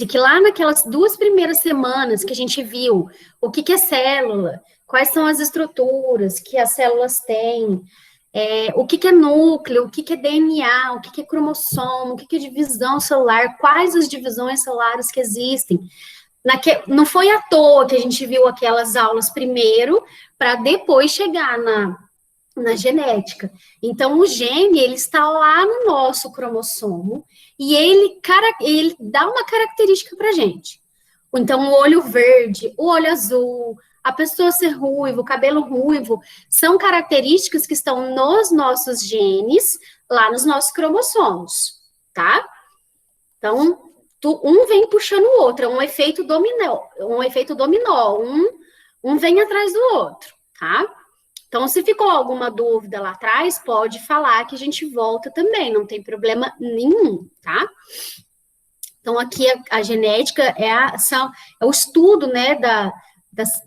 de que lá naquelas 2 primeiras semanas que a gente viu o que é célula, quais são as estruturas que as células têm, o que é núcleo, o que é DNA, o que é cromossomo, o que é divisão celular, quais as divisões celulares que existem. Não foi à toa que a gente viu aquelas aulas primeiro, para depois chegar na genética. Então, o gene, ele está lá no nosso cromossomo, e ele dá uma característica para a gente. Então, o olho verde, o olho azul, a pessoa ser ruivo, o cabelo ruivo, são características que estão nos nossos genes, lá nos nossos cromossomos, tá? Então, um vem puxando o outro, é um efeito dominó, um vem atrás do outro, tá? Então, se ficou alguma dúvida lá atrás, pode falar que a gente volta também, não tem problema nenhum, tá? Então, aqui a genética é o estudo, né,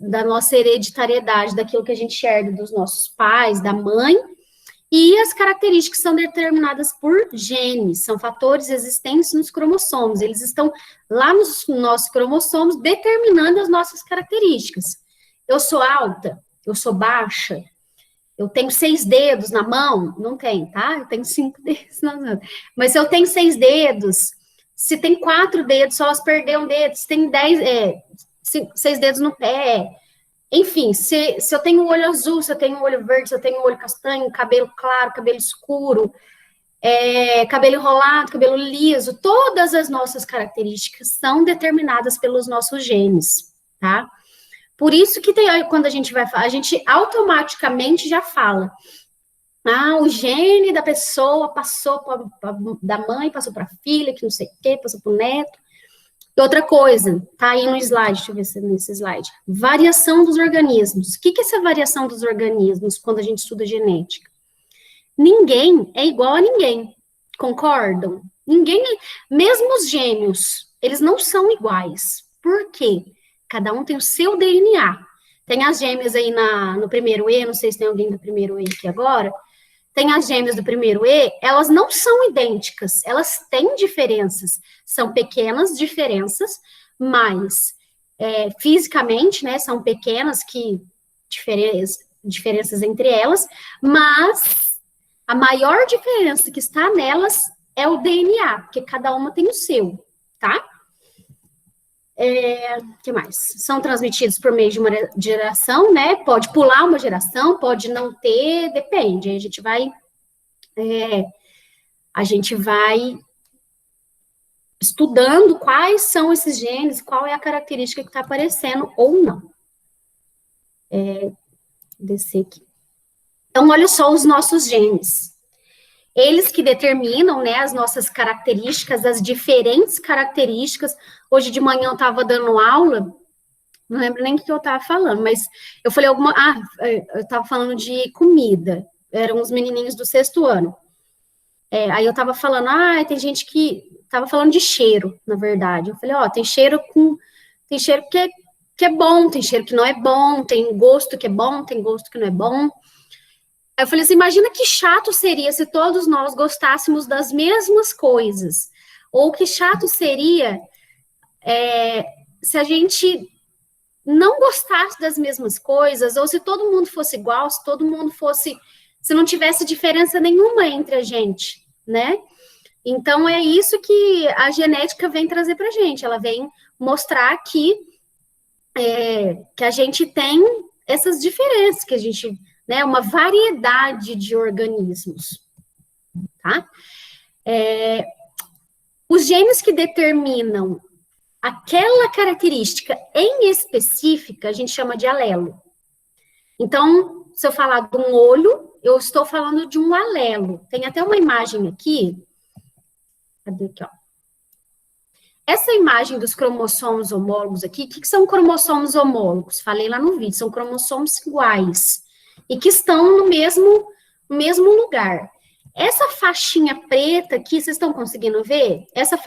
da nossa hereditariedade, daquilo que a gente herda dos nossos pais, da mãe, e as características são determinadas por genes, são fatores existentes nos cromossomos, eles estão lá nos nossos cromossomos determinando as nossas características. Eu sou alta, eu sou baixa, eu tenho 6 dedos na mão? Não tem, tá? Eu tenho 5 dedos na mão. Mas se eu tenho 6 dedos, se tem 4 dedos, só se perder um dedo, se tem 6 dedos no pé, enfim, se eu tenho um olho azul, se eu tenho um olho verde, se eu tenho um olho castanho, cabelo claro, cabelo escuro, cabelo enrolado, cabelo liso, todas as nossas características são determinadas pelos nossos genes, tá? Por isso que quando a gente vai falar, a gente automaticamente já fala, o gene da pessoa passou da mãe, passou para a filha, que não sei o quê, passou para o neto. E outra coisa, tá aí no slide, deixa eu ver se é nesse slide, variação dos organismos. O que é essa variação dos organismos quando a gente estuda genética? Ninguém é igual a ninguém, concordam? Mesmo os gêmeos, eles não são iguais. Por quê? Cada um tem o seu DNA. Tem as gêmeas aí no primeiro E, não sei se tem alguém do primeiro E aqui agora. Tem as gêmeas do primeiro E, elas não são idênticas, elas têm diferenças. São pequenas diferenças, mas fisicamente, né, são pequenas diferenças entre elas, mas a maior diferença que está nelas é o DNA, porque cada uma tem o seu, tá? Que mais? São transmitidos por meio de uma geração, né? Pode pular uma geração, pode não ter, depende. A gente vai estudando quais são esses genes, qual é a característica que está aparecendo ou não. Descer aqui. Então, olha só os nossos genes. Eles que determinam, né, as nossas características, as diferentes características. Hoje de manhã eu estava dando aula, não lembro nem o que eu estava falando, mas eu falei eu estava falando de comida, eram os menininhos do 6º ano. Aí eu estava falando, tem gente que, estava falando de cheiro, na verdade. Eu falei, tem cheiro que é bom, tem cheiro que não é bom, tem gosto que é bom, tem gosto que não é bom. Aí eu falei assim, imagina que chato seria se todos nós gostássemos das mesmas coisas. Ou que chato seria se a gente não gostasse das mesmas coisas, ou se todo mundo fosse igual, se não tivesse diferença nenhuma entre a gente, né? Então, é isso que a genética vem trazer pra gente. Ela vem mostrar que a gente tem essas diferenças, que a gente... né, uma variedade de organismos, tá? Os genes que determinam aquela característica em específica, a gente chama de alelo. Então, se eu falar de um olho, eu estou falando de um alelo. Tem até uma imagem aqui. Cadê aqui, ó? Essa imagem dos cromossomos homólogos aqui, o que são cromossomos homólogos? Falei lá no vídeo, são cromossomos iguais. E que estão no mesmo lugar. Essa faixinha preta aqui, vocês estão conseguindo ver? Essa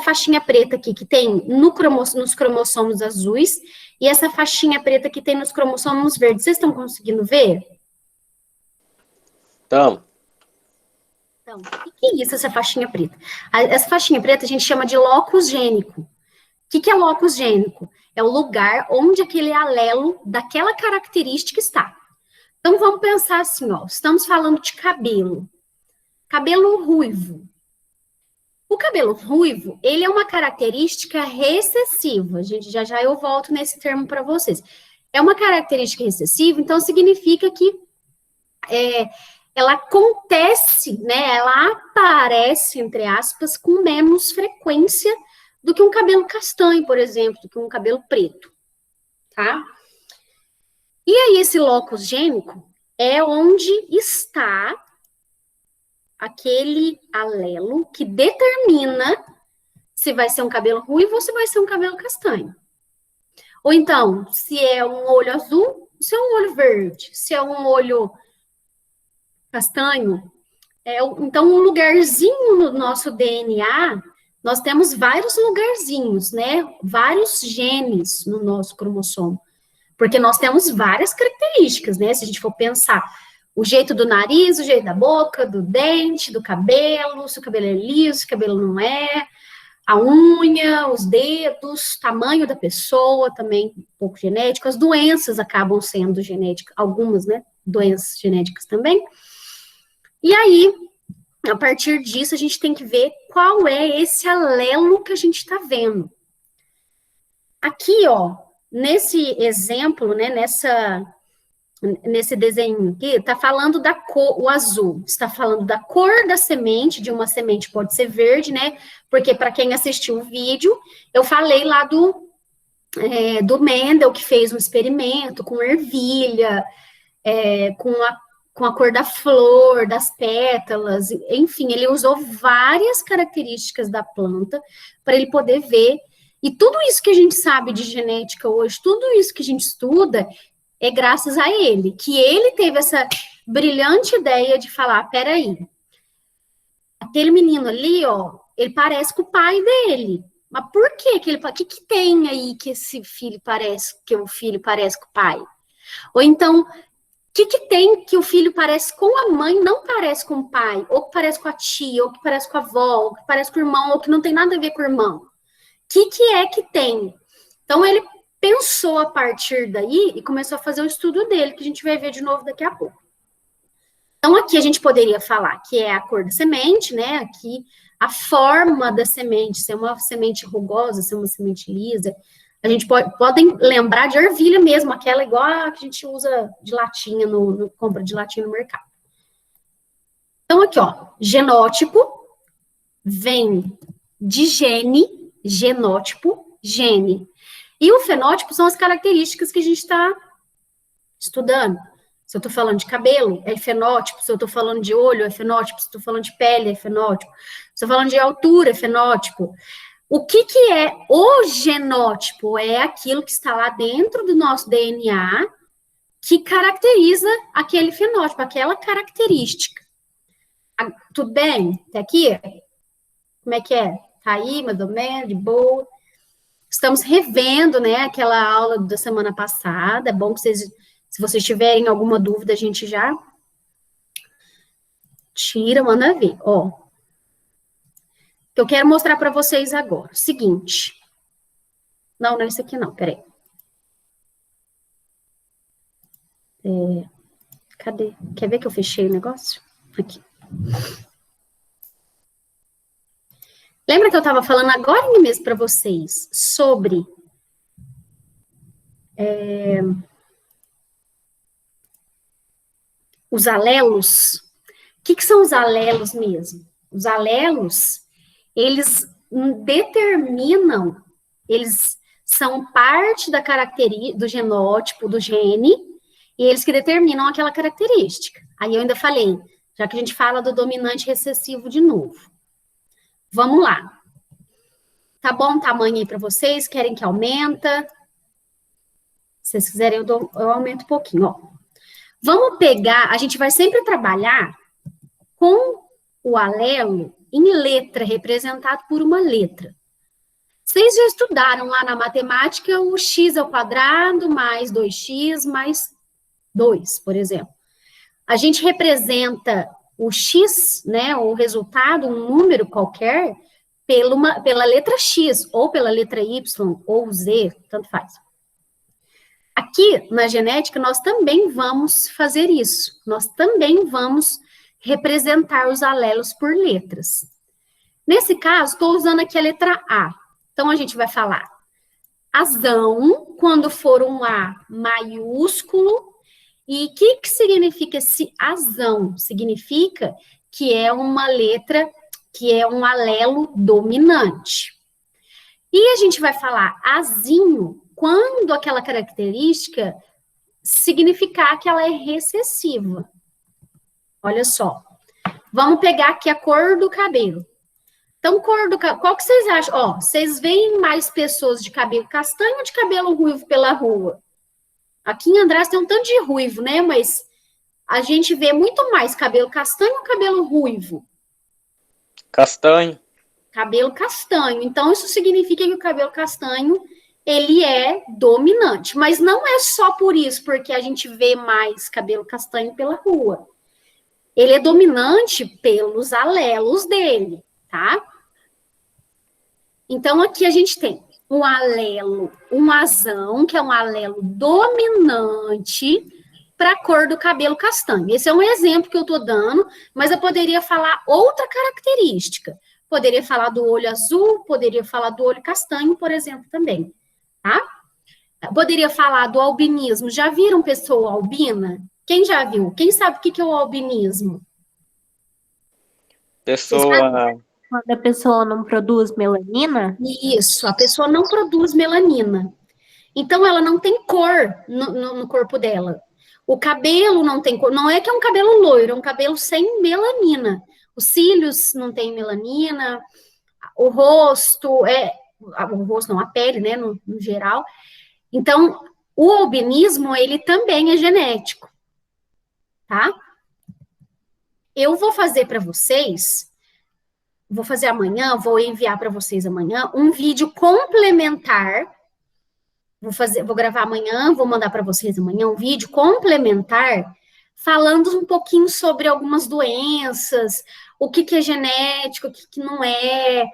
faixinha preta aqui que tem nos cromossomos azuis e essa faixinha preta que tem nos cromossomos verdes, vocês estão conseguindo ver? Então. Então, o que é isso, essa faixinha preta? Essa faixinha preta a gente chama de locus gênico. O que é locus gênico? É o lugar onde aquele alelo daquela característica está. Então, vamos pensar assim, ó, estamos falando de cabelo. Cabelo ruivo. O cabelo ruivo, ele é uma característica recessiva. Gente, já eu volto nesse termo para vocês. É uma característica recessiva, então significa que ela acontece, né? Ela aparece, entre aspas, com menos frequência do que um cabelo castanho, por exemplo, do que um cabelo preto, tá? E aí, esse locus gênico é onde está aquele alelo que determina se vai ser um cabelo ruivo ou se vai ser um cabelo castanho. Ou então, se é um olho azul, se é um olho verde, se é um olho castanho. Então, um lugarzinho no nosso DNA, nós temos vários lugarzinhos, né? Vários genes no nosso cromossomo. Porque nós temos várias características, né? Se a gente for pensar o jeito do nariz, o jeito da boca, do dente, do cabelo, se o cabelo é liso, se o cabelo não é, a unha, os dedos, tamanho da pessoa, também um pouco genético. As doenças acabam sendo genéticas, algumas, né? Doenças genéticas também. E aí, a partir disso, a gente tem que ver qual é esse alelo que a gente está vendo. Aqui, ó, nesse exemplo, né, nesse desenho aqui, está falando da cor, o azul, está falando da cor da semente, de uma semente pode ser verde, né, porque para quem assistiu o vídeo, eu falei lá do Mendel, que fez um experimento com ervilha, com a cor da flor, das pétalas, enfim, ele usou várias características da planta para ele poder ver, e tudo isso que a gente sabe de genética hoje, tudo isso que a gente estuda, é graças a ele, que ele teve essa brilhante ideia de falar, peraí, aquele menino ali, ó, ele parece com o pai dele, mas por quê? Que tem aí que esse filho parece, que o filho parece com o pai? Ou então, o que tem que o filho parece com a mãe, não parece com o pai, ou que parece com a tia, ou que parece com a avó, ou que parece com o irmão, ou que não tem nada a ver com o irmão? O que é que tem? Então, ele pensou a partir daí e começou a fazer o estudo dele, que a gente vai ver de novo daqui a pouco. Então, aqui a gente poderia falar que é a cor da semente, né? Aqui, a forma da semente, se é uma semente rugosa, se é uma semente lisa. A gente podem lembrar de ervilha mesmo, aquela igual a que a gente usa de latinha, compra de latinha no mercado. Então, aqui, ó, genótipo vem de gene, genótipo, gene. E o fenótipo são as características que a gente está estudando. Se eu estou falando de cabelo, é fenótipo. Se eu estou falando de olho, é fenótipo. Se eu estou falando de pele, é fenótipo. Se eu estou falando de altura, é fenótipo. O que é o genótipo? É aquilo que está lá dentro do nosso DNA que caracteriza aquele fenótipo, aquela característica. Tudo bem? Até aqui? Como é que é? Tá aí, mais ou menos, de boa. Estamos revendo, né, aquela aula da semana passada. É bom que se vocês tiverem alguma dúvida, a gente já tira, manda ver. Ó, que eu quero mostrar para vocês agora. Seguinte. Não é isso aqui não, peraí. Cadê? Quer ver que eu fechei o negócio? Aqui. Lembra que eu estava falando agora mesmo para vocês sobre os alelos? O que são os alelos mesmo? Os alelos, eles determinam, eles são parte da característica do genótipo, do gene, e eles que determinam aquela característica. Aí eu ainda falei, já que a gente fala do dominante recessivo de novo. Vamos lá. Tá bom o tamanho aí para vocês? Querem que aumenta? Se vocês quiserem, eu aumento um pouquinho, ó. Vamos pegar, a gente vai sempre trabalhar com o alelo em letra, representado por uma letra. Vocês já estudaram lá na matemática o x ao quadrado mais 2x mais 2, por exemplo. A gente representa o X, né, o resultado, um número qualquer, pela letra X, ou pela letra Y, ou Z, tanto faz. Aqui, na genética, nós também vamos fazer isso. Nós também vamos representar os alelos por letras. Nesse caso, estou usando aqui a letra A. Então, a gente vai falar azão, quando for um A maiúsculo. E o que significa esse azão? Significa que é uma letra, que é um alelo dominante. E a gente vai falar azinho quando aquela característica significar que ela é recessiva. Olha só. Vamos pegar aqui a cor do cabelo. Então, qual que vocês acham? Ó, vocês veem mais pessoas de cabelo castanho ou de cabelo ruivo pela rua? Aqui em Andrés tem um tanto de ruivo, né? Mas a gente vê muito mais cabelo castanho ou cabelo ruivo? Castanho. Cabelo castanho. Então, isso significa que o cabelo castanho, ele é dominante. Mas não é só por isso, porque a gente vê mais cabelo castanho pela rua. Ele é dominante pelos alelos dele, tá? Então, aqui a gente tem um alelo, um azão, que é um alelo dominante para a cor do cabelo castanho. Esse é um exemplo que eu estou dando, mas eu poderia falar outra característica. Poderia falar do olho azul, poderia falar do olho castanho, por exemplo, também, tá? Poderia falar do albinismo. Já viram pessoa albina? Quem já viu? Quem sabe o que é o albinismo? Pessoa... Quando a pessoa não produz melanina? Isso, a pessoa não produz melanina. Então, ela não tem cor no corpo dela. O cabelo não tem cor. Não é que é um cabelo loiro, é um cabelo sem melanina. Os cílios não têm melanina, o rosto, o rosto não, a pele, né, no geral. Então, o albinismo, ele também é genético, tá? Eu vou fazer para vocês, vou fazer amanhã, vou enviar para vocês amanhã, um vídeo complementar. Vou gravar amanhã, vou mandar para vocês amanhã um vídeo complementar falando um pouquinho sobre algumas doenças, o que é genético, o que não é.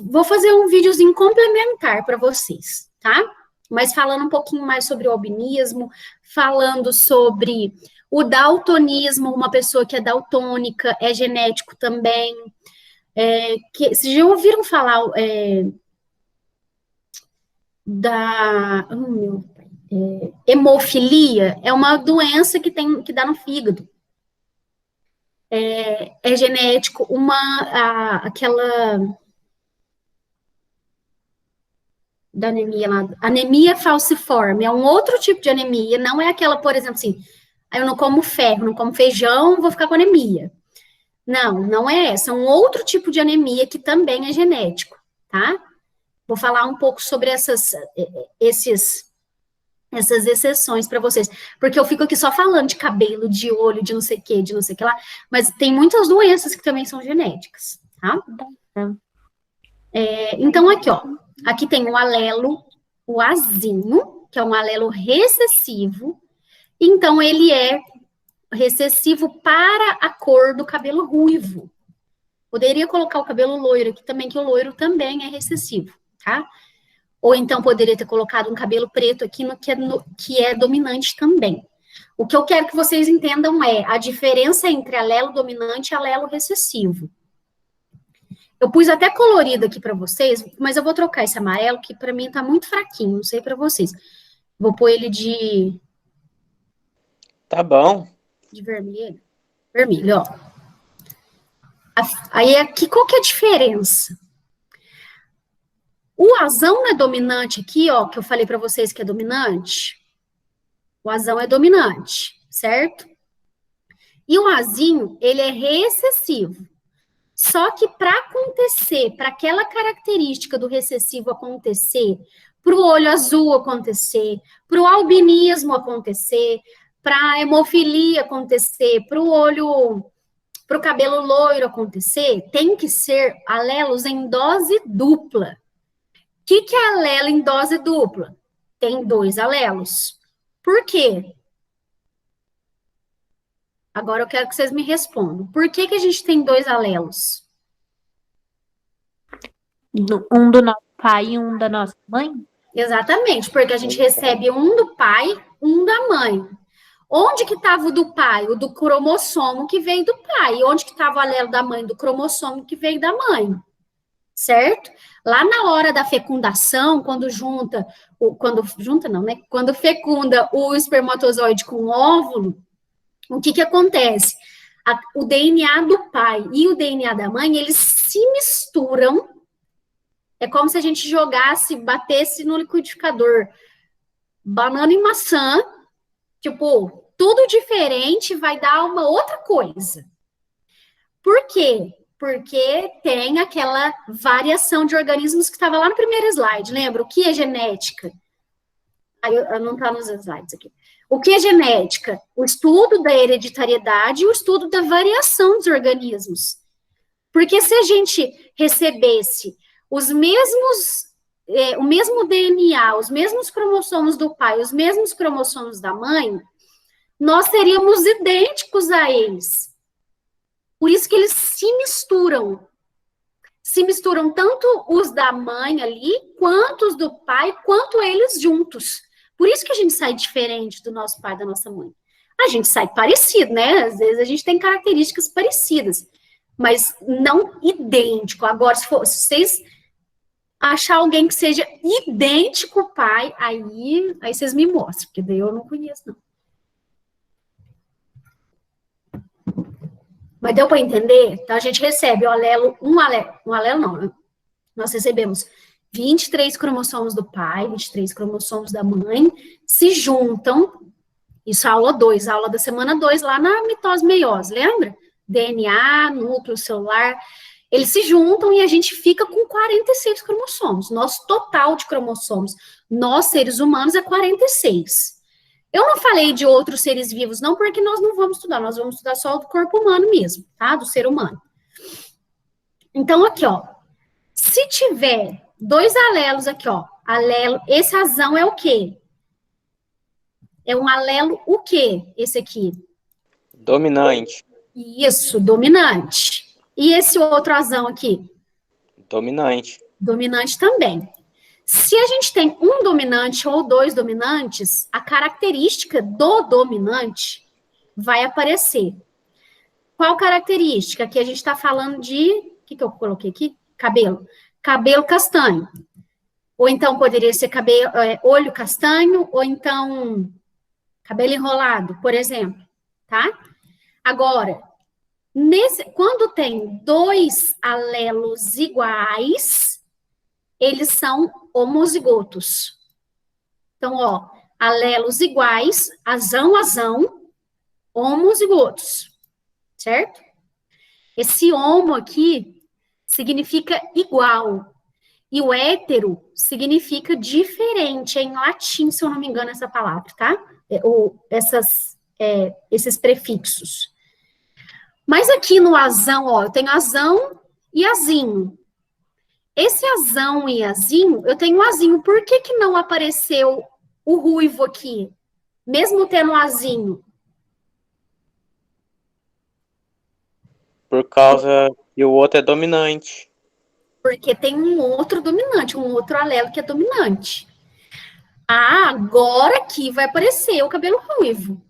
Vou fazer um videozinho complementar para vocês, tá? Mas falando um pouquinho mais sobre o albinismo, falando sobre o daltonismo, uma pessoa que é daltônica, é genético também. Vocês já ouviram falar da hemofilia? É uma doença que dá no fígado. É genético, aquela da anemia lá, anemia falciforme, é um outro tipo de anemia, não é aquela, por exemplo, assim, eu não como ferro, não como feijão, vou ficar com anemia. Não é essa, é um outro tipo de anemia que também é genético, tá? Vou falar um pouco sobre essas exceções para vocês, porque eu fico aqui só falando de cabelo, de olho, de não sei o que lá, mas tem muitas doenças que também são genéticas, tá? Então, aqui, ó, aqui tem o alelo, o azinho, que é um alelo recessivo, então ele é recessivo para a cor do cabelo ruivo. Poderia colocar o cabelo loiro aqui também, que o loiro também é recessivo, tá? Ou então poderia ter colocado um cabelo preto aqui, que é dominante também. O que eu quero que vocês entendam é a diferença entre alelo dominante e alelo recessivo. Eu pus até colorido aqui para vocês, mas eu vou trocar esse amarelo, que para mim tá muito fraquinho, não sei para vocês. Vou pôr ele de... Tá bom. De vermelho. Vermelho, ó. Aí aqui, qual que é a diferença? O azão é dominante aqui, ó, que eu falei para vocês que é dominante. O azão é dominante, certo? E o azinho, ele é recessivo. Só que para acontecer, para aquela característica do recessivo acontecer, para o olho azul acontecer, para o albinismo acontecer, para a hemofilia acontecer, para o cabelo loiro acontecer, tem que ser alelos em dose dupla. O que é alelo em dose dupla? Tem 2 alelos. Por quê? Agora eu quero que vocês me respondam. Por que que a gente tem 2 alelos? Um do nosso pai e um da nossa mãe? Exatamente, porque a gente recebe um do pai, um da mãe. Onde que estava o do pai? O do cromossomo que veio do pai. E onde que estava o alelo da mãe? Do cromossomo que veio da mãe. Certo? Lá na hora da fecundação, quando fecunda o espermatozoide com o óvulo, o que que acontece? O DNA do pai e o DNA da mãe, eles se misturam. É como se a gente batesse no liquidificador banana e maçã, tipo, tudo diferente vai dar uma outra coisa. Por quê? Porque tem aquela variação de organismos que estava lá no primeiro slide, lembra? O que é genética? Aí não está nos slides aqui. O que é genética? O estudo da hereditariedade e o estudo da variação dos organismos. Porque se a gente recebesse o mesmo DNA, os mesmos cromossomos do pai, os mesmos cromossomos da mãe, nós seríamos idênticos a eles. Por isso que eles se misturam. Se misturam tanto os da mãe ali, quanto os do pai, quanto eles juntos. Por isso que a gente sai diferente do nosso pai e da nossa mãe. A gente sai parecido, né? Às vezes a gente tem características parecidas, mas não idêntico. Agora, se vocês achar alguém que seja idêntico ao pai, aí vocês me mostram, porque daí eu não conheço, não. Mas deu para entender? Então, a gente recebe um alelo não, nós recebemos 23 cromossomos do pai, 23 cromossomos da mãe, se juntam, isso é aula 2, aula da semana 2, lá na mitose meiose, lembra? DNA, núcleo celular, eles se juntam e a gente fica com 46 cromossomos. Nosso total de cromossomos, nós seres humanos, é 46. Eu não falei de outros seres vivos, não, porque nós não vamos estudar, nós vamos estudar só do corpo humano mesmo, tá? Do ser humano. Então, aqui, ó, se tiver 2 alelos aqui, ó, esse azão é o quê? É um alelo o quê, esse aqui? Dominante. Isso, dominante. E esse outro azão aqui? Dominante. Dominante também. Se a gente tem um dominante ou 2 dominantes, a característica do dominante vai aparecer. Qual característica? Aqui a gente está falando de... O que eu coloquei aqui? Cabelo. Cabelo castanho. Ou então poderia ser olho castanho, ou então cabelo enrolado, por exemplo. Tá? Agora, quando tem 2 alelos iguais, eles são homozigotos. Então, ó, alelos iguais, azão, homozigotos, certo? Esse homo aqui significa igual, e o hétero significa diferente, é em latim, se eu não me engano, essa palavra, tá? Esses prefixos. Mas aqui no azão, ó, eu tenho azão e azinho. Esse azão e azinho, eu tenho um azinho. Por que que não apareceu o ruivo aqui? Mesmo tendo um azinho? Por causa que o outro é dominante. Porque tem um outro dominante, um outro alelo que é dominante. Ah, agora aqui vai aparecer o cabelo ruivo.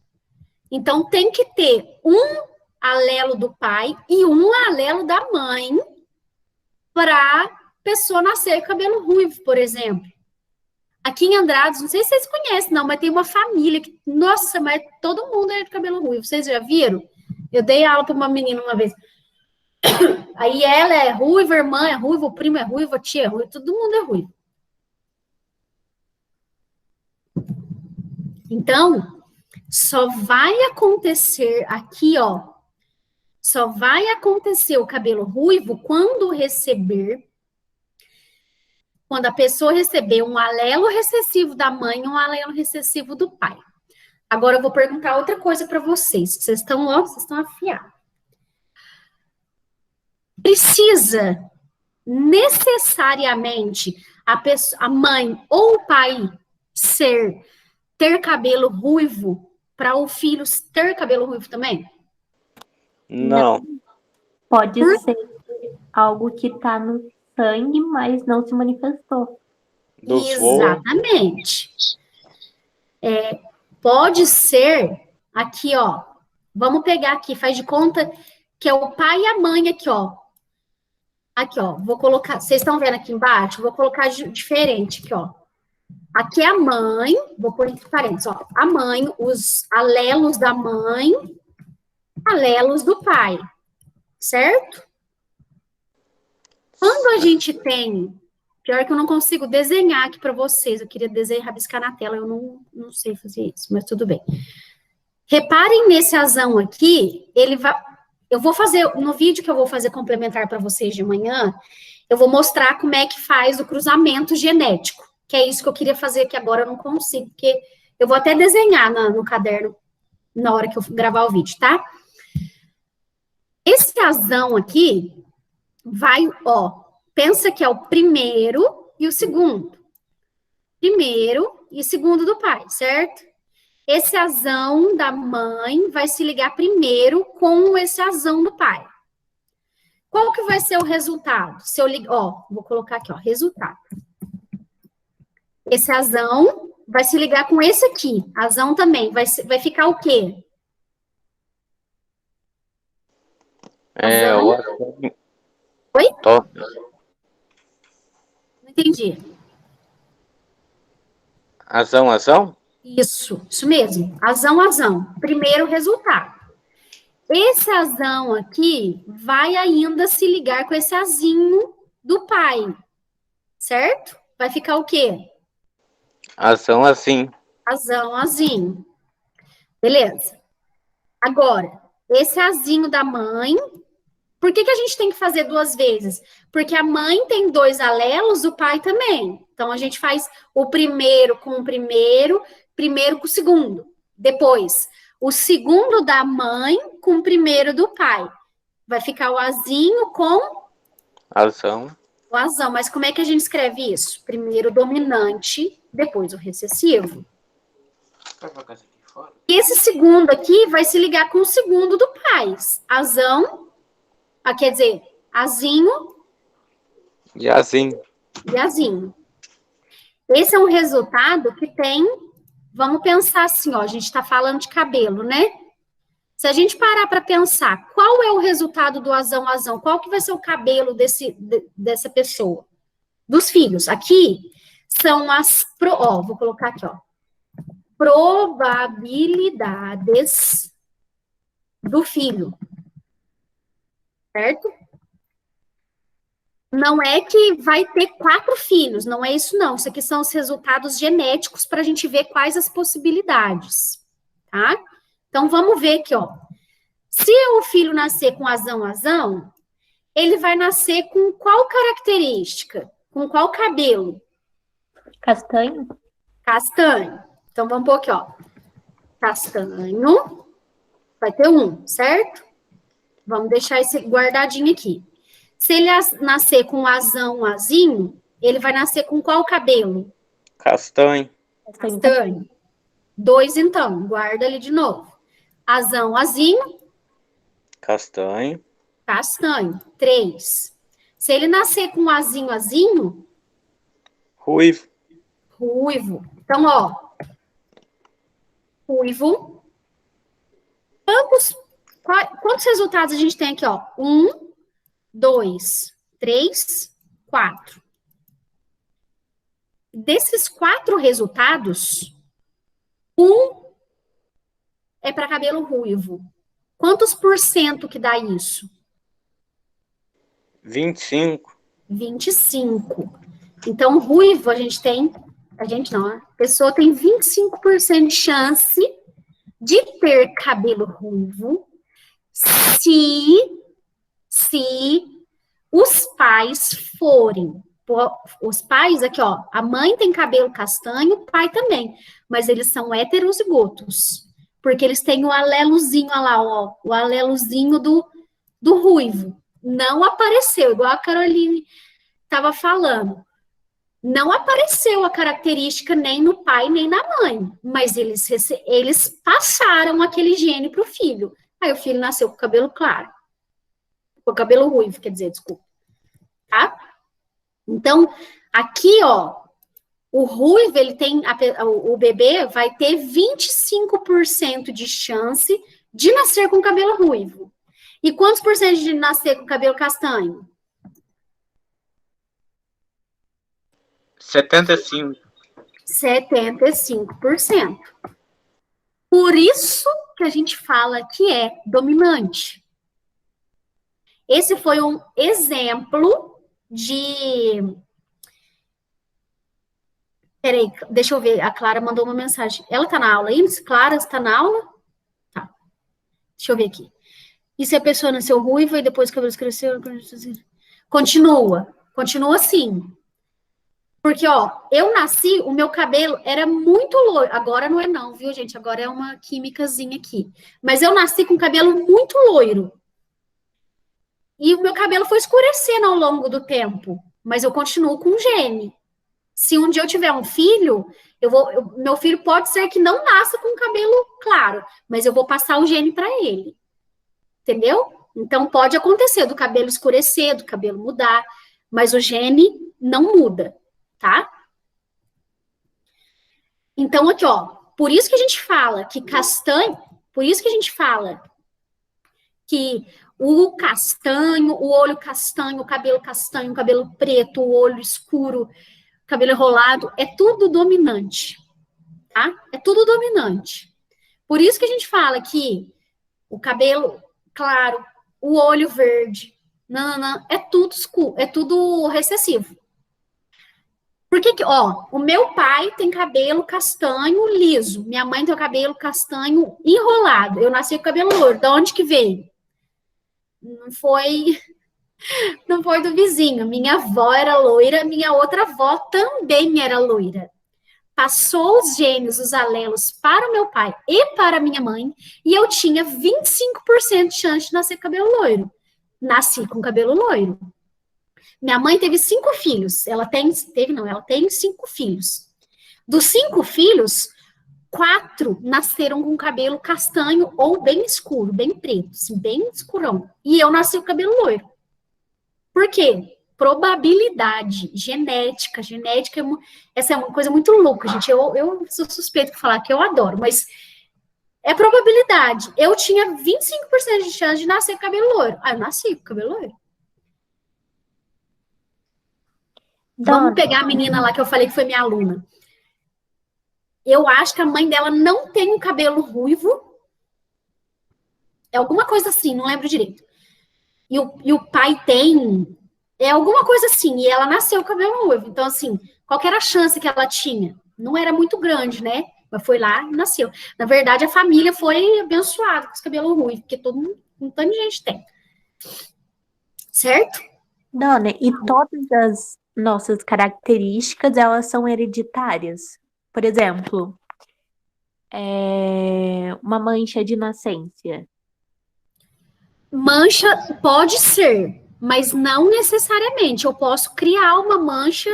Então, tem que ter um alelo do pai e um alelo da mãe para pessoa nascer com cabelo ruivo, por exemplo. Aqui em Andrades, não sei se vocês conhecem, não, mas tem uma família que, nossa, mas todo mundo é de cabelo ruivo. Vocês já viram? Eu dei aula para uma menina uma vez. Aí ela é ruiva, a irmã é ruiva, o primo é ruivo, a tia é ruiva, todo mundo é ruivo. Então, só vai acontecer aqui, ó, só vai acontecer o cabelo ruivo quando a pessoa receber um alelo recessivo da mãe e um alelo recessivo do pai. Agora eu vou perguntar outra coisa para vocês. Vocês estão afiados. Precisa necessariamente a mãe ou o pai ter cabelo ruivo para o filho ter cabelo ruivo também? Não. Pode ser algo que tá no sangue, mas não se manifestou. Do vô. Exatamente. Pode ser aqui, ó. Vamos pegar aqui, faz de conta que é o pai e a mãe aqui, ó. Aqui, ó. Vou colocar. Vocês estão vendo aqui embaixo? Vou colocar diferente aqui, ó. Aqui é a mãe, vou pôr entre parênteses, ó. A mãe, os alelos da mãe, alelos do pai, certo? Quando a gente tem, pior que eu não consigo desenhar aqui para vocês, eu queria desenhar, rabiscar na tela, eu não sei fazer isso, mas tudo bem. Reparem nesse azão aqui, ele vai, eu vou fazer, no vídeo que eu vou fazer complementar para vocês de manhã, eu vou mostrar como é que faz o cruzamento genético, que é isso que eu queria fazer aqui agora, eu não consigo, porque eu vou até desenhar no caderno na hora que eu gravar o vídeo, tá? Esse azão aqui vai, ó, pensa que é o primeiro e o segundo. Primeiro e segundo do pai, certo? Esse azão da mãe vai se ligar primeiro com esse azão do pai. Qual que vai ser o resultado? Se eu ligar, ó, vou colocar aqui, ó, resultado. Esse azão vai se ligar com esse aqui. Azão também. Vai ficar o quê? Azão. Oi? Tô. Não entendi. Azão? Isso mesmo. Azão. Primeiro resultado. Esse azão aqui vai ainda se ligar com esse azinho do pai. Certo? Vai ficar o quê? Azão assim. Azinho. Beleza. Agora, esse azinho da mãe, por que a gente tem que fazer duas vezes? Porque a mãe tem 2 alelos, o pai também. Então, a gente faz o primeiro com o primeiro com o segundo. Depois, o segundo da mãe com o primeiro do pai. Vai ficar o azinho com Azão. o azão. Mas como é que a gente escreve isso? Primeiro o dominante, depois o recessivo. E esse segundo aqui vai se ligar com o segundo do pai. Azão, quer dizer, azinho E azinho. e azinho. Esse é um resultado que tem, vamos pensar assim, ó, a gente está falando de cabelo, né? Se a gente parar para pensar, qual é o resultado do azão? Qual que vai ser o cabelo dessa pessoa? Dos filhos. Aqui são vou colocar aqui, ó. Probabilidades do filho. Certo? Não é que vai ter 4 filhos, não é isso não. Isso aqui são os resultados genéticos para a gente ver quais as possibilidades, tá? Então, vamos ver aqui, ó. Se o filho nascer com azão, ele vai nascer com qual característica? Com qual cabelo? Castanho? Castanho. Então, vamos pôr aqui, ó. Castanho. Vai ter 1, certo? Vamos deixar esse guardadinho aqui. Se ele nascer com azinho, ele vai nascer com qual cabelo? Castanho. 2, então. Guarda ali de novo. Azinho. Castanho. 3. Se ele nascer com azinho. Ruivo. Então, ó. Ruivo. Quantos resultados a gente tem aqui, ó? 1, 2, 3, 4. Desses 4 resultados, 1 é para cabelo ruivo. Quantos por cento que dá isso? 25. 25. Então, ruivo, a pessoa tem 25% de chance de ter cabelo ruivo se os pais forem. Os pais aqui, ó, a mãe tem cabelo castanho, o pai também, mas eles são heterozigotos, porque eles têm o alelozinho, olha lá, ó, o alelozinho do ruivo. Não apareceu, igual a Caroline estava falando. Não apareceu a característica nem no pai, nem na mãe, mas eles passaram aquele gene para o filho. Aí o filho nasceu com cabelo claro. Com cabelo ruivo, quer dizer, desculpa. Tá? Então, aqui, ó, o ruivo, ele tem, o bebê vai ter 25% de chance de nascer com cabelo ruivo. E quantos por cento de nascer com cabelo castanho? 75. 75%. Por isso que a gente fala que é dominante. Esse foi um exemplo de... Peraí, deixa eu ver. A Clara mandou uma mensagem. Ela tá na aula ainda? Clara, está na aula? Tá. Deixa eu ver aqui. E se a pessoa nasceu ruiva e depois o cabelo cresceu? Continua. Continua assim. Porque, ó, eu nasci, o meu cabelo era muito loiro. Agora não é não, viu, gente? Agora é uma químicazinha aqui. Mas eu nasci com cabelo muito loiro. E o meu cabelo foi escurecendo ao longo do tempo. Mas eu continuo com gene. Se um dia eu tiver um filho, meu filho pode ser que não nasça com cabelo claro, mas eu vou passar o gene para ele. Entendeu? Então pode acontecer do cabelo escurecer, do cabelo mudar, mas o gene não muda, tá? Então aqui, ó, por isso que a gente fala que castanho, por isso que a gente fala que o castanho, o olho castanho, o cabelo preto, o olho escuro, cabelo enrolado, é tudo dominante, tá? É tudo dominante. Por isso que a gente fala que o cabelo claro, o olho verde, não, é tudo escuro, é tudo recessivo. Por que que, ó, o meu pai tem cabelo castanho liso, minha mãe tem o cabelo castanho enrolado, eu nasci com cabelo loiro, de onde que veio? Não foi do vizinho. Minha avó era loira, minha outra avó também era loira. Passou os genes, os alelos para o meu pai e para a minha mãe, e eu tinha 25% de chance de nascer com cabelo loiro. Nasci com cabelo loiro. Minha mãe teve 5 filhos. Ela tem 5 filhos. Dos 5 filhos, 4 nasceram com cabelo castanho ou bem escuro, bem preto, assim, bem escurão. E eu nasci com cabelo loiro. Por quê? Probabilidade, genética, essa é uma coisa muito louca, gente, eu sou suspeita de falar que eu adoro, mas é probabilidade. Eu tinha 25% de chance de nascer com cabelo loiro. Ah, eu nasci com cabelo loiro. Vamos pegar a menina lá que eu falei que foi minha aluna. Eu acho que a mãe dela não tem um cabelo ruivo, é alguma coisa assim, não lembro direito. E o pai tem, é alguma coisa assim, e ela nasceu com cabelo ruivo. Então, assim, qual que era a chance que ela tinha? Não era muito grande, né? Mas foi lá e nasceu. Na verdade, a família foi abençoada com esse cabelo ruivo, porque todo mundo, um tanto de gente tem. Certo? Dona, e todas as nossas características, elas são hereditárias? Por exemplo, uma mancha de nascença. Mancha pode ser, mas não necessariamente. Eu posso criar uma mancha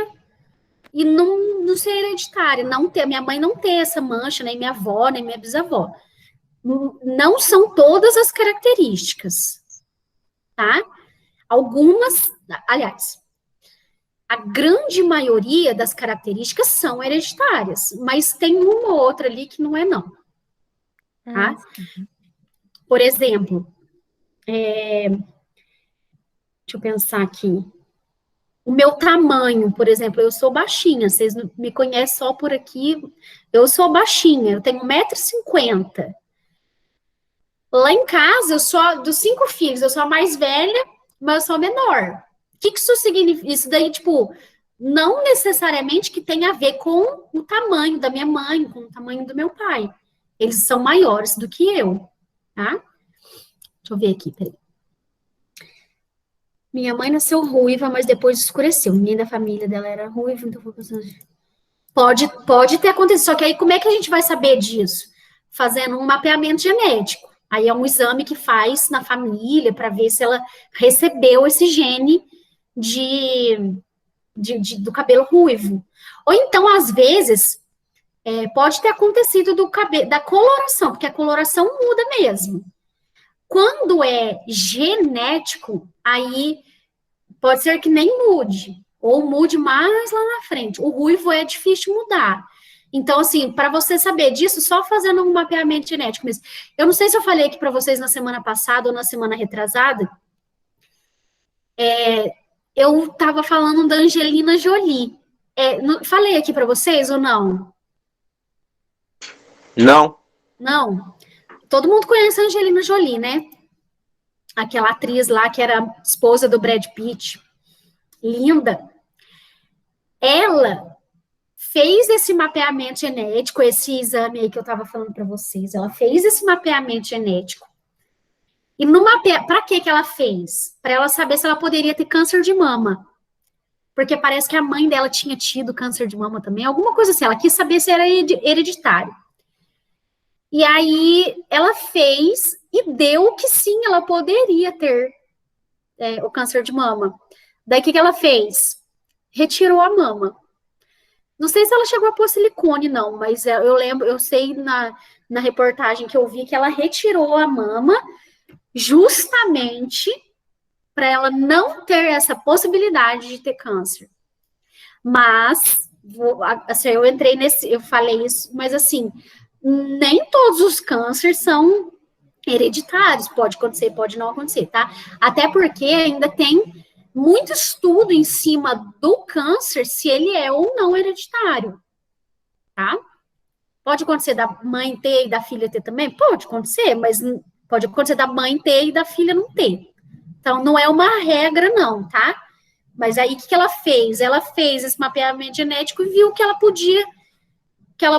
e não ser hereditária. Minha mãe não ter essa mancha, nem minha avó, nem minha bisavó. Não são todas as características, tá? Algumas, aliás, a grande maioria das características são hereditárias, mas tem uma ou outra ali que não é, não. Tá? Por exemplo, deixa eu pensar aqui. O meu tamanho, por exemplo, eu sou baixinha, vocês me conhecem só por aqui, eu sou baixinha, eu tenho 1,50 m. Lá em casa, eu sou dos 5 filhos, eu sou a mais velha, mas eu sou a menor. O que isso significa? Isso daí, tipo, não necessariamente que tem a ver com o tamanho da minha mãe, com o tamanho do meu pai. Eles são maiores do que eu, tá? Deixa eu ver aqui, peraí. Minha mãe nasceu ruiva, mas depois escureceu. Ninguém da família dela era ruiva, então foi pensando... Pode ter acontecido, só que aí como é que a gente vai saber disso? Fazendo um mapeamento genético. Aí é um exame que faz na família para ver se ela recebeu esse gene do cabelo ruivo. Ou então, às vezes, pode ter acontecido da coloração, porque a coloração muda mesmo. Quando é genético, aí pode ser que nem mude, ou mude mais lá na frente. O ruivo é difícil de mudar. Então, assim, para você saber disso, só fazendo um mapeamento genético mesmo. Eu não sei se eu falei aqui para vocês na semana passada ou na semana retrasada, eu estava falando da Angelina Jolie. Falei aqui para vocês ou não? Não. Não? Todo mundo conhece a Angelina Jolie, né? Aquela atriz lá que era esposa do Brad Pitt. Linda. Ela fez esse mapeamento genético, esse exame aí que eu estava falando para vocês. Ela fez esse mapeamento genético. E no para que ela fez? Para ela saber se ela poderia ter câncer de mama. Porque parece que a mãe dela tinha tido câncer de mama também, alguma coisa assim. Ela quis saber se era hereditário. E aí ela fez e deu que sim, ela poderia ter o câncer de mama. Daí o que ela fez? Retirou a mama. Não sei se ela chegou a pôr silicone, não, mas eu sei na reportagem que eu vi que ela retirou a mama justamente para ela não ter essa possibilidade de ter câncer. Mas, assim, eu falei isso, mas assim, nem todos os cânceres são hereditários, pode acontecer, pode não acontecer, tá? Até porque ainda tem muito estudo em cima do câncer, se ele é ou não hereditário, tá? Pode acontecer da mãe ter e da filha ter também? Pode acontecer, mas pode acontecer da mãe ter e da filha não ter. Então, não é uma regra, não, tá? Mas aí, o que ela fez? Ela fez esse mapeamento genético e viu que ela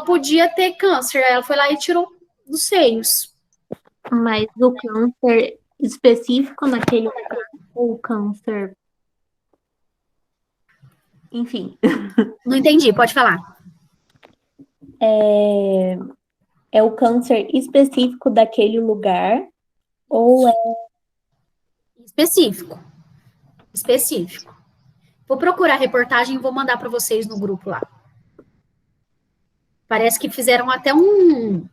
podia ter câncer. Aí ela foi lá e tirou dos seios. Mas o câncer específico naquele lugar, ou câncer... Enfim. Não entendi, pode falar. É o câncer específico daquele lugar, ou é... Específico. Vou procurar a reportagem e vou mandar para vocês no grupo lá. Parece que fizeram até como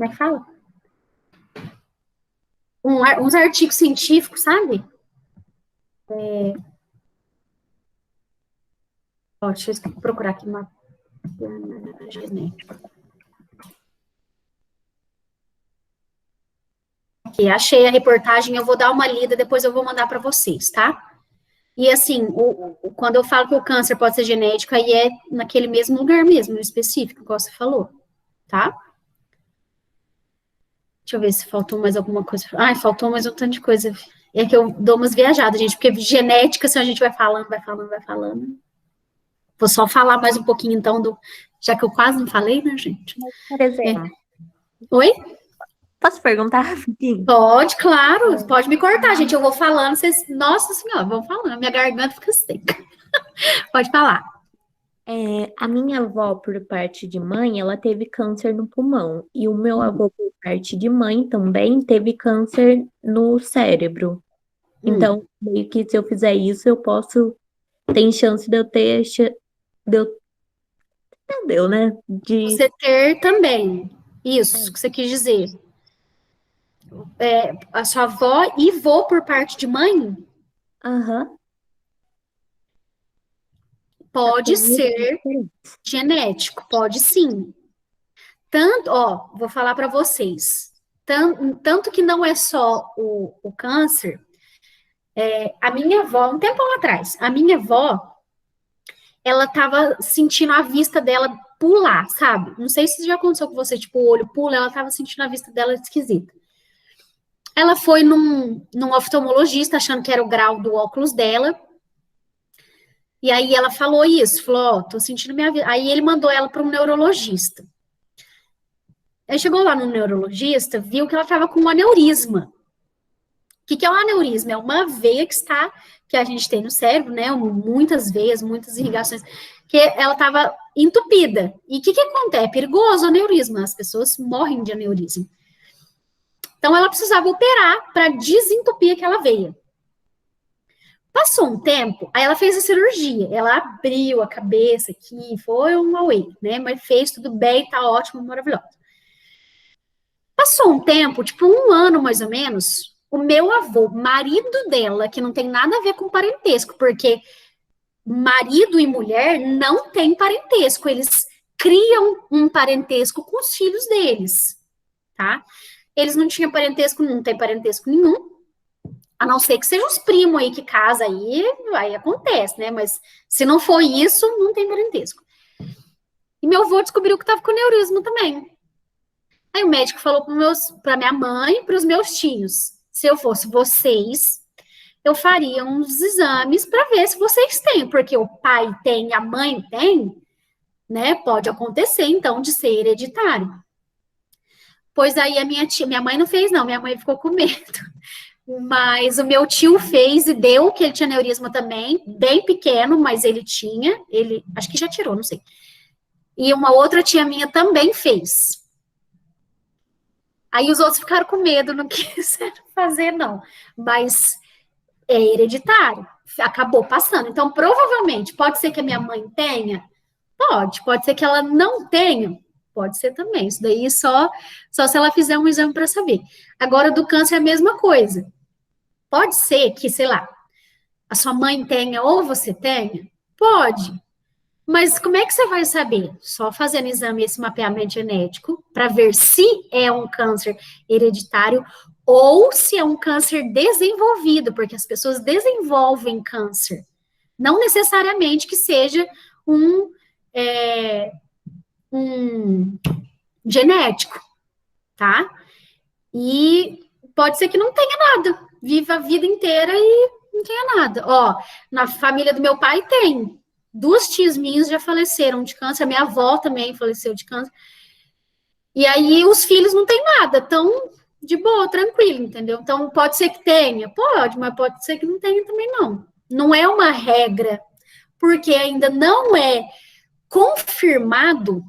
é que fala? Uns artigos científicos, sabe? Deixa eu procurar aqui uma genética. Aqui, achei a reportagem, eu vou dar uma lida, depois eu vou mandar para vocês, tá? E assim, quando eu falo que o câncer pode ser genético, aí é naquele mesmo lugar mesmo, no específico, como você falou, tá? Deixa eu ver se faltou mais alguma coisa. Ai, faltou mais um tanto de coisa. É que eu dou umas viajadas, gente, porque genética, se a gente vai falando. Vou só falar mais um pouquinho, então, já que eu quase não falei, né, gente? Por exemplo, Oi? posso perguntar rapidinho? Pode, claro, pode me cortar, gente. Eu vou falando, vocês. Nossa Senhora, vão falando, minha garganta fica seca. Pode falar. A minha avó, por parte de mãe, ela teve câncer no pulmão. E o meu avô, por parte de mãe, também teve câncer no cérebro. Então, meio que se eu fizer isso, eu posso. Tem chance de eu ter. Entendeu, né? Você ter também. Isso que você quis dizer. A sua avó e vô por parte de mãe? Aham. Pode ser genético, pode sim. Tanto, vou falar para vocês. Tanto que não é só o câncer. A minha avó, um tempo atrás, a minha avó, ela estava sentindo a vista dela pular, sabe? Não sei se já aconteceu com você, tipo, o olho pula, ela estava sentindo a vista dela esquisita. Ela foi num oftalmologista, achando que era o grau do óculos dela. E aí ela falou isso, falou, tô sentindo minha vista. Aí ele mandou ela para um neurologista. Aí chegou lá no neurologista, viu que ela estava com um aneurisma. O que é um aneurisma? É uma veia que a gente tem no cérebro, né? Muitas veias, muitas irrigações, que ela estava entupida. E o que acontece? É perigoso o aneurisma, as pessoas morrem de aneurisma. Então ela precisava operar para desentupir aquela veia. Passou um tempo, aí ela fez a cirurgia, ela abriu a cabeça aqui, foi um auê, né? Mas fez tudo bem, tá ótimo, maravilhoso. Passou um tempo, tipo 1 ano mais ou menos, o meu avô, marido dela, que não tem nada a ver com parentesco, porque marido e mulher não têm parentesco, eles criam um parentesco com os filhos deles, tá? Eles não tinham parentesco, não tem parentesco nenhum, a não ser que sejam os primos aí que casa aí acontece, né? Mas se não for isso, não tem parentesco. E meu avô descobriu que estava com aneurisma também. Aí o médico falou para minha mãe e para os meus tios: se eu fosse vocês, eu faria uns exames para ver se vocês têm, porque o pai tem, a mãe tem, né? Pode acontecer, então, de ser hereditário. Pois aí a minha mãe não fez, não, minha mãe ficou com medo. Mas o meu tio fez e deu que ele tinha aneurisma também, bem pequeno, mas ele tinha, acho que já tirou, não sei. E uma outra tia minha também fez. Aí os outros ficaram com medo, não quiseram fazer, não. Mas é hereditário, acabou passando. Então, provavelmente, pode ser que a minha mãe tenha? Pode ser que ela não tenha? Pode ser também. Isso daí só se ela fizer um exame para saber. Agora, do câncer é a mesma coisa. Pode ser que, sei lá, a sua mãe tenha ou você tenha? Pode. Mas como é que você vai saber? Só fazendo exame, esse mapeamento genético, para ver se é um câncer hereditário ou se é um câncer desenvolvido, porque as pessoas desenvolvem câncer. Não necessariamente que seja um genético, tá? E pode ser que não tenha nada, viva a vida inteira e não tenha nada. Ó, na família do meu pai tem. 2 tias minhas já faleceram de câncer, a minha avó também faleceu de câncer. E aí os filhos não têm nada, tão de boa, tranquilo, entendeu? Então pode ser que tenha, pode, mas pode ser que não tenha também não. Não é uma regra, porque ainda não é confirmado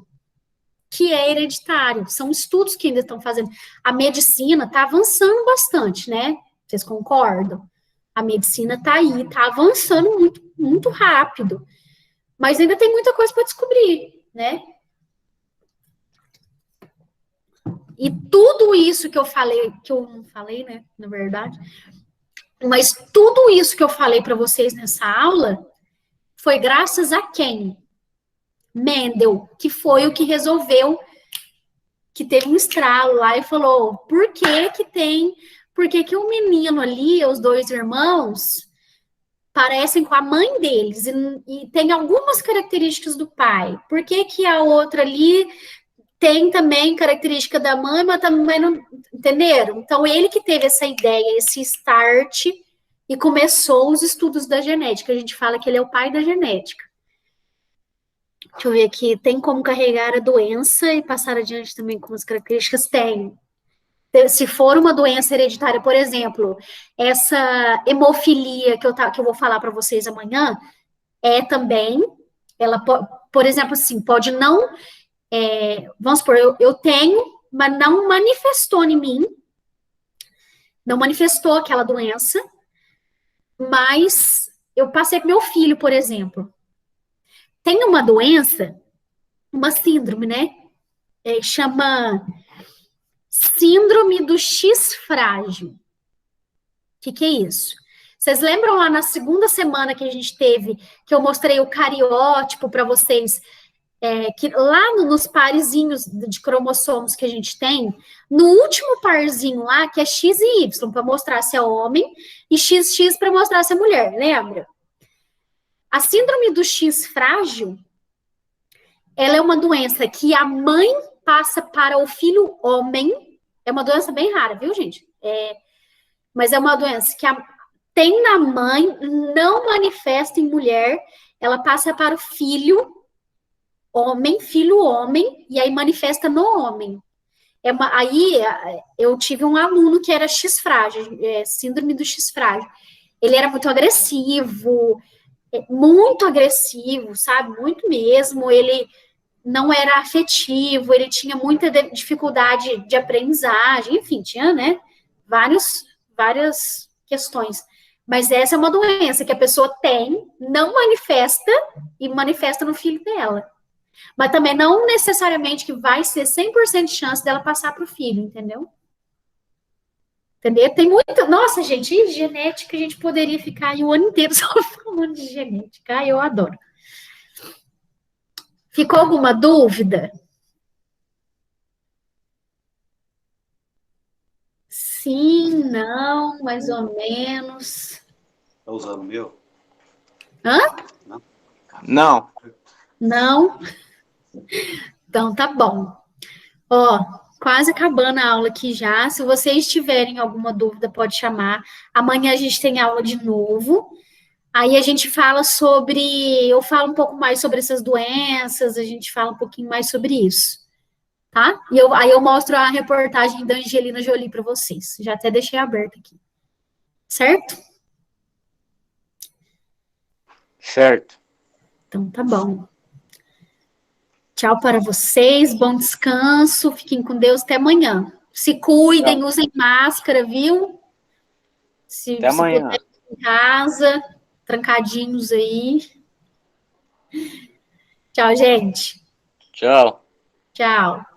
que é hereditário. São estudos que ainda estão fazendo. A medicina está avançando bastante, né? Vocês concordam? A medicina está aí, está avançando muito, muito rápido. Mas ainda tem muita coisa para descobrir, né? E tudo isso que eu falei, que eu não falei, né, na verdade, mas tudo isso que eu falei para vocês nessa aula foi graças a quem? Mendel, que foi o que resolveu, que teve um estralo lá e falou, por que o menino ali, os 2 irmãos, parecem com a mãe deles e tem algumas características do pai? Por que a outra ali tem também característica da mãe, mas também não... Entenderam? Então, ele que teve essa ideia, esse start, e começou os estudos da genética. A gente fala que ele é o pai da genética. Deixa eu ver aqui. Tem como carregar a doença e passar adiante também com as características? Tem. Se for uma doença hereditária, por exemplo, essa hemofilia que eu vou falar para vocês amanhã, é também, ela, por exemplo, assim, pode não, vamos supor, eu tenho, mas não manifestou em mim, não manifestou aquela doença, mas eu passei para meu filho, por exemplo. Tem uma doença, uma síndrome, né? Chama Síndrome do X frágil. O que é isso? Vocês lembram lá na segunda semana que a gente teve, que eu mostrei o cariótipo para vocês, que lá nos parezinhos de cromossomos que a gente tem, no último parzinho lá, que é X e Y, para mostrar se é homem, e XX para mostrar se é mulher, lembra? A síndrome do X frágil, ela é uma doença que a mãe passa para o filho homem. É uma doença bem rara, viu, gente? Mas é uma doença que tem na mãe, não manifesta em mulher, ela passa para o filho homem, e aí manifesta no homem. Aí eu tive um aluno que era X frágil, síndrome do X frágil. Ele era muito agressivo, sabe? Muito mesmo. Ele não era afetivo, ele tinha muita dificuldade de aprendizagem, enfim, tinha, né, várias questões. Mas essa é uma doença que a pessoa tem, não manifesta e manifesta no filho dela. Mas também não necessariamente que vai ser 100% de chance dela passar para o filho, entendeu? Entendeu? Tem muito. Nossa, gente, genética, a gente poderia ficar aí o ano inteiro só falando de genética. Eu adoro. Ficou alguma dúvida? Sim, não, mais ou menos. Tá usando o meu? Hã? Não. Não? Então tá bom. Ó, quase acabando a aula aqui já. Se vocês tiverem alguma dúvida, pode chamar. Amanhã a gente tem aula de novo. Aí a gente fala sobre. Eu falo um pouco mais sobre essas doenças, a gente fala um pouquinho mais sobre isso. Tá? Aí eu mostro a reportagem da Angelina Jolie para vocês. Já até deixei aberto aqui. Certo? Certo. Então tá bom. Tchau para vocês, bom descanso, fiquem com Deus até amanhã. Se cuidem, Tchau. usem máscara, viu? Se Até amanhã. puder em casa, trancadinhos aí. Tchau, gente. Tchau. Tchau.